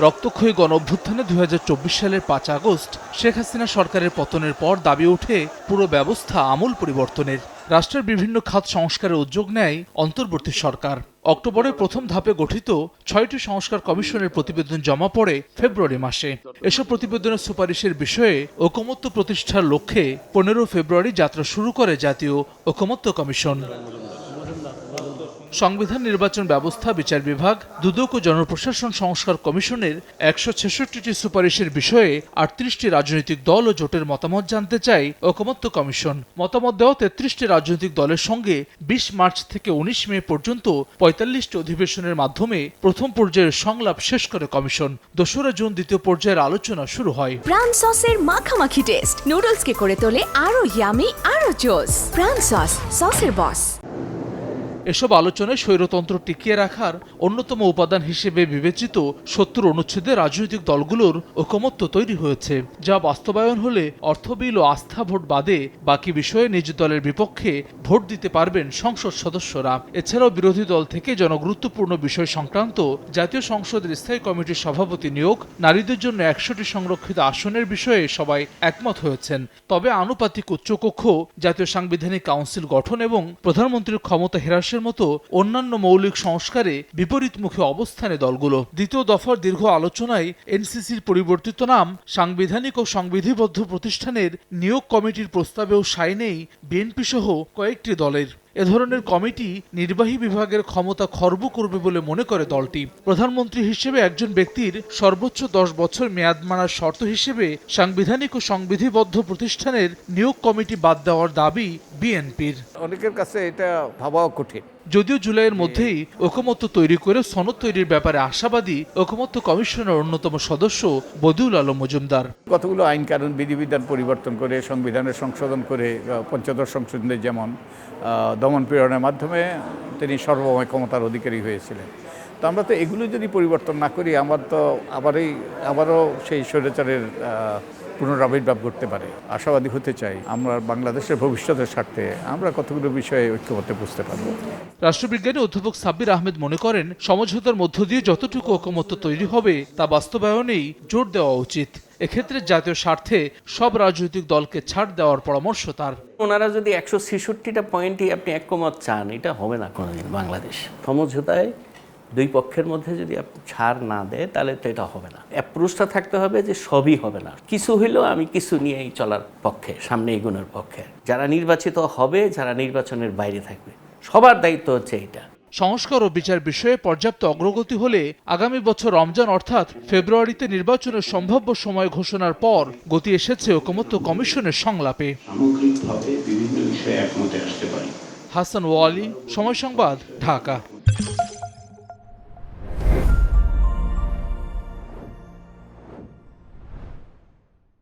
রক্তক্ষয়ী গণঅভ্যুত্থানে ২০২৪ সালের ৫ আগস্ট শেখ হাসিনা সরকারের পতনের পর দাবি ওঠে পুরো ব্যবস্থা আমূল পরিবর্তনের। রাষ্ট্রের বিভিন্ন খাত সংস্কারের উদ্যোগ নেয় অন্তর্বর্তী সরকার। অক্টোবরে প্রথম ধাপে গঠিত ৬টি সংস্কার কমিশনের প্রতিবেদন জমা পড়ে ফেব্রুয়ারি মাসে। এসব প্রতিবেদনের সুপারিশের বিষয়ে ঐকমত্য প্রতিষ্ঠার লক্ষ্যে ১৫ ফেব্রুয়ারি যাত্রা শুরু করে জাতীয় ঐকমত্য কমিশন। সংবিধান, নির্বাচন ব্যবস্থা, বিচার বিভাগ, দুদক ও জনপ্রশাসন সংস্কার কমিশনের ১৬৬টি সুপারিশের বিষয়ে ৩৮টি রাজনৈতিক দল ও জোটের মতামত জানতে চায় ঐকমত্য কমিশন। মতামত দেওয়া ৩৩টি রাজনৈতিক দলের সঙ্গে ২০ মার্চ থেকে ১৯ মে পর্যন্ত ৪৫টি অধিবেশনের মাধ্যমে প্রথম পর্যায়ের সংলাপ শেষ করে কমিশন। ২রা জুন দ্বিতীয় পর্যায়ের আলোচনা শুরু হয়। প্রাণ সসের মাখামাখি টেস্ট নুডলসকে করে তোলে আরো ইয়ামি, আরো জোস। প্রাণ সস, সসের বস। এসব আলোচনায় স্বৈরতন্ত্র টিকিয়ে রাখার অন্যতম উপাদান হিসেবে বিবেচিত ৭০ অনুচ্ছেদে রাজনৈতিক দলগুলোর ঐকমত্য তৈরি হয়েছে, যা বাস্তবায়ন হলে অর্থবিল ও আস্থা ভোট বাদে বাকি বিষয়ে নিজ দলের বিপক্ষে ভোট দিতে পারবেন সংসদ সদস্যরা। এছাড়াও বিরোধী দল থেকে জনগুরুত্বপূর্ণ বিষয় সংক্রান্ত জাতীয় সংসদের স্থায়ী কমিটির সভাপতি নিয়োগ, নারীদের জন্য ১০০টি সংরক্ষিত আসনের বিষয়ে সবাই একমত হয়েছেন। তবে আনুপাতিক উচ্চকক্ষ, জাতীয় সাংবিধানিক কাউন্সিল গঠন এবং প্রধানমন্ত্রীর ক্ষমতা হ্রাস মতো অন্যান্য মৌলিক সংস্কারে বিপরীতমুখী অবস্থানে দলগুলো। দ্বিতীয় দফার দীর্ঘ আলোচনায় এনসিসির পরিবর্তিত নাম সাংবিধানিক ও সংবিধিবদ্ধ প্রতিষ্ঠানের নিয়োগ কমিটির প্রস্তাবেও সায় নেই বিএনপি সহ কয়েকটি দলের। এ ধরনের কমিটি নির্বাহী বিভাগের ক্ষমতা খর্ব করবে বলে মনে করে দলটি। প্রধানমন্ত্রী হিসেবে একজন ব্যক্তির সর্বোচ্চ ১০ বছর মেয়াদ মানার শর্ত হিসেবে সাংবিধানিক ও সংবিধিবদ্ধ প্রতিষ্ঠানের নিয়োগ কমিটি বাদ দেওয়ার দাবি বিএনপির। অনেকের কাছে এটা ভাবাও কঠিন। যদিও জুলাইয়ের মধ্যেই ঐকমত্য তৈরি করে সনদ তৈরির ব্যাপারে আশাবাদী ঐকমত্য কমিশনের অন্যতম সদস্য বদিউল আলম মজুমদার। কতগুলো আইন কানুন বিধিবিধান পরিবর্তন করে সংবিধানের সংশোধন করে পঞ্চদশ সংশোধনের যেমন দমন পীড়নের মাধ্যমে তিনি সর্বময় ক্ষমতার অধিকারী হয়েছিলেন। তো আমরা তো এগুলো যদি পরিবর্তন না করি আমার তো আবারও সেই স্বৈরাচারের পুনরাবির্ভাব করতে পারে। আশাবাদী হতে চাই আমরা বাংলাদেশের ভবিষ্যতের স্বার্থে আমরা কতগুলো বিষয়ে ঐক্যমত্যে বুঝতে পারব। রাষ্ট্রবিজ্ঞানী অধ্যাপক সাব্বির আহমেদ মনে করেন, সমঝোতার মধ্য দিয়ে যতটুকু ঐকমত্য তৈরি হবে তা বাস্তবায়নেই জোর দেওয়া উচিত। এক্ষেত্রে জাতীয় স্বার্থে সব রাজনৈতিক দলকে ছাড় দেওয়ার পরামর্শ তার। ওনারা যদি ১৬৬টা পয়েন্টই আপনি ঐকমত্য চান, এটা হবে না কোনোদিন। বাংলাদেশ সমঝোতায় দুই পক্ষের মধ্যে যদি আপনি ছাড় না দেয় তাহলে তো এটা হবে না। অ্যাপ্রোচটা থাকতে হবে যে সবই হবে না, কিছু হইলেও আমি কিছু নিয়েই চলার পক্ষে, সামনে এগোনোর পক্ষে। যারা নির্বাচিত হবে, যারা নির্বাচনের বাইরে থাকবে, সবার দায়িত্ব হচ্ছে এইটা। সংস্কার ও বিচার বিষয়ে পর্যাপ্ত অগ্রগতি হলে আগামী বছর রমজান অর্থাৎ ফেব্রুয়ারিতে নির্বাচনের সম্ভাব্য সময় ঘোষণার পর গতি এসেছে ঐকমত্য কমিশনের সংলাপে। সামগ্রিকভাবে বিভিন্ন বিষয়ে একমতে আসতে পারি। হাসান ওয়ালি, সময় সংবাদ, ঢাকা।